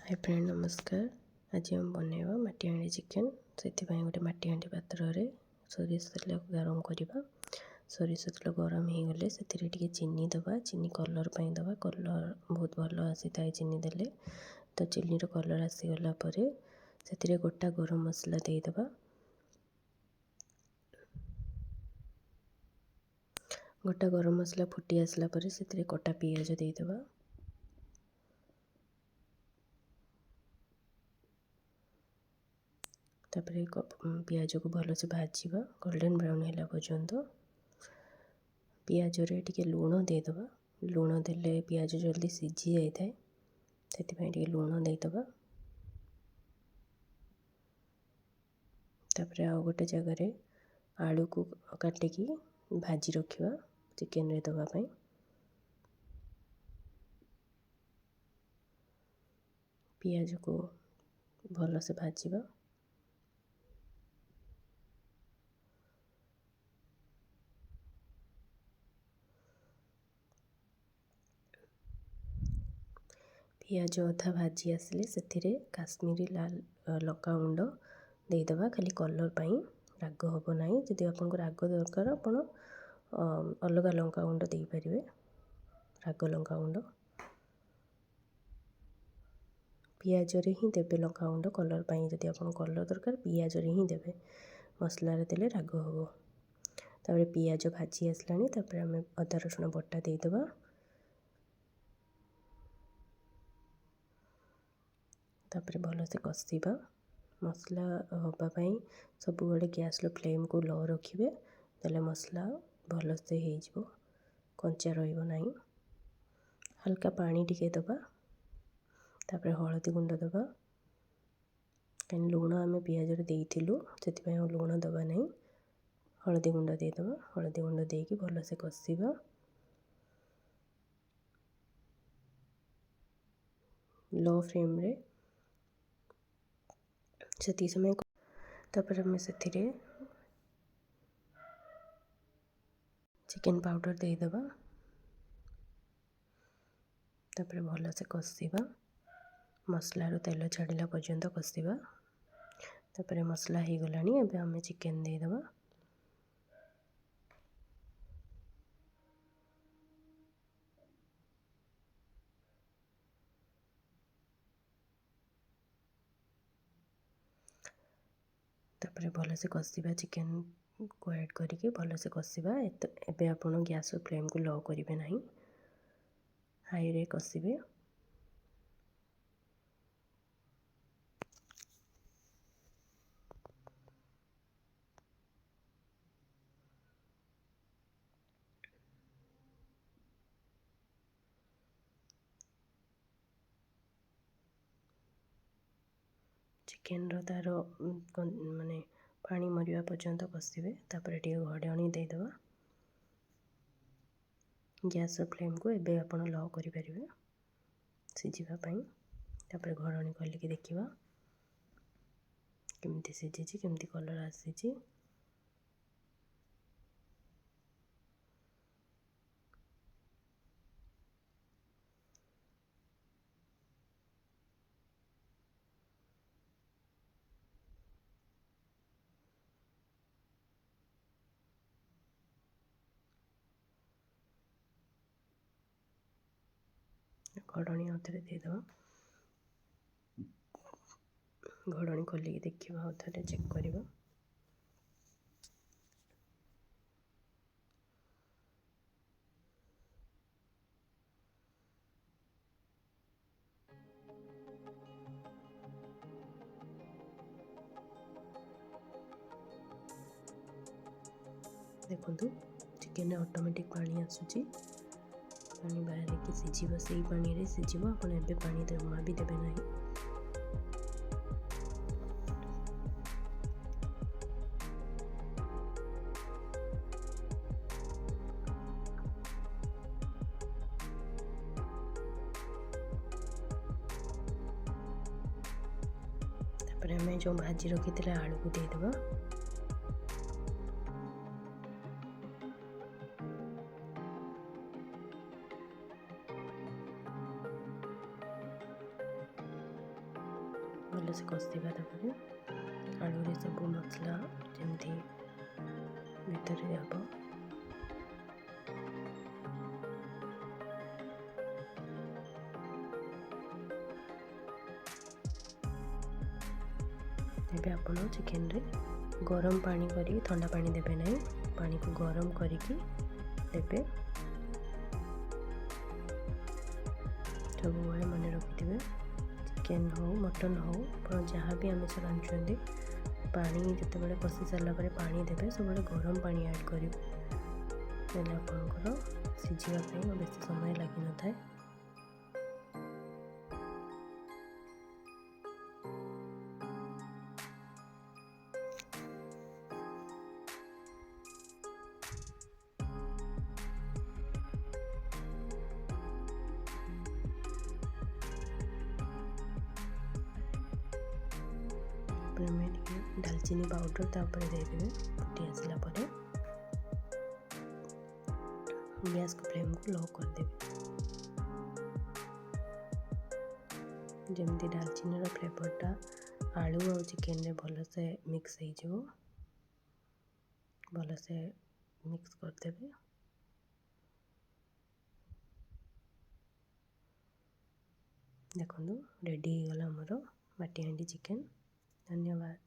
Hi friend नमस्कार। आज हम बनैबा माटी हांडी चिकेन। से गोटे माटी हांडी पात्र रे सोरिष तेल गरम करवा। सोरिष तेल गरम हो गले से चीनी दबा। चीनी कलर पाई दबा। कलर बहुत भल आसी था चीनी देले। तो चीनी रो कलर आसीगला से गोटा गरम मसला देदबा। गोटा गरम मसला फुटी आसला से कटा पियाज देदबा। तापरे पियाज को भल से भाजवा गोल्डन ब्राउन है पर्यंत। पियाज रे टिके लूण देदबा। लूण देले पियाज जल्दी सीझी जाए से लूण देदबा। तापरे आ गोटे जगह आलू को काटिकी भाजी रखिवा चिकेन रे दबा पाई। पियाज को भल से भाजवा। पियाज अधा भाजी आसले से काश्मीरी लाल लका गुंड देदबा खाली कलर पाई। राग हम ना जदि आपको राग दरकार आप अलग लंका गुंड दे पारे। राग लंका गुंड पियाज रे ही देबे। लंका गुंड कलर पाई जदि आपको कलर दरकार पियाज रे ही देबे। मसला देले राग हम। तापर पियाज भाजी आसलानी तापर आम अदा रसुण बटा देदबा। तापर भल से कषिबा। मसला हवापाई सब बड़े गैस फ्लेम को लो रखिए। तेल मसला भल से हो कंचा रही। हल्का पानी टिके दबा। तापर हलदी गुंड दबा। कहीं लूण आम पियाज देलु से लूण दबा नहीं। हलदी गुंड देदबा। हलदी गुंड देकी भल से कषिबा। लो फ्लेम रे से समय। तापर आम से चिकेन पाउडर देदबा। तापर भल से कषिबा। मसलार तेल छाड़ा पर्यंत कषिबा। तापर मसला हो गलानी एबे आम चिकेन देदबा। तापर भल से कषिबा। चिकेन को ऐड करके भल से कषिबा। एबे आपण गैस फ्लेम को लो करेंगे ना हाई रे कषिबे। चिकेन रो तार माने पानी मरिया पर्यंत कषिबे। तापर टे घोड़णी देदबा। गैस फ्लेम को एबे आपण लो करि परिबे सिझिबा पई। तापर घोड़णी खोलिकी देखिबा केमती सिझिछि केमती कलर आसीछि। घोड़णी आउथरे देदबा। घोड़णी खोलिकी देखिबा आउथरे चेक करिबा। देखु चिकेन ऑटोमेटिक पानी आसुची। पानी बाहर की सिझिबा। से पानी रे सिझिबा। आपण एबे पानी जमा भी देबे नहीं। तापर आम जो भाजी रखी आलू को देदबा। भलसे कषिबा तापर आलू सब मसला जमती भितर हम एबे आपण चिकेन रे गरम पानी करी ठंडा पानी देबे नहीं पानी को गरम करिकी देबे सब मन रखिथे चिकेन हो मटन हो आप जहाँ भी आमिष रांधुंट पानी जिते बड़े कषि सारा पानी देवे सब गरम पानी ऐड करेंगे आपंकर सीझापी बेस समय लगी न था। दालचीनी पाउडर तापर देदेवे फुटी आसला गैस को फ्लेम को लो कर देवे जमती दालचीनी फ्लेवरटा आलू और चिकेन रे भलसे मिक्स हो भलसे मिक्स कर देवे। देखो रेडी हो गला मोर माटी हांडी चिकेन। धन्यवाद।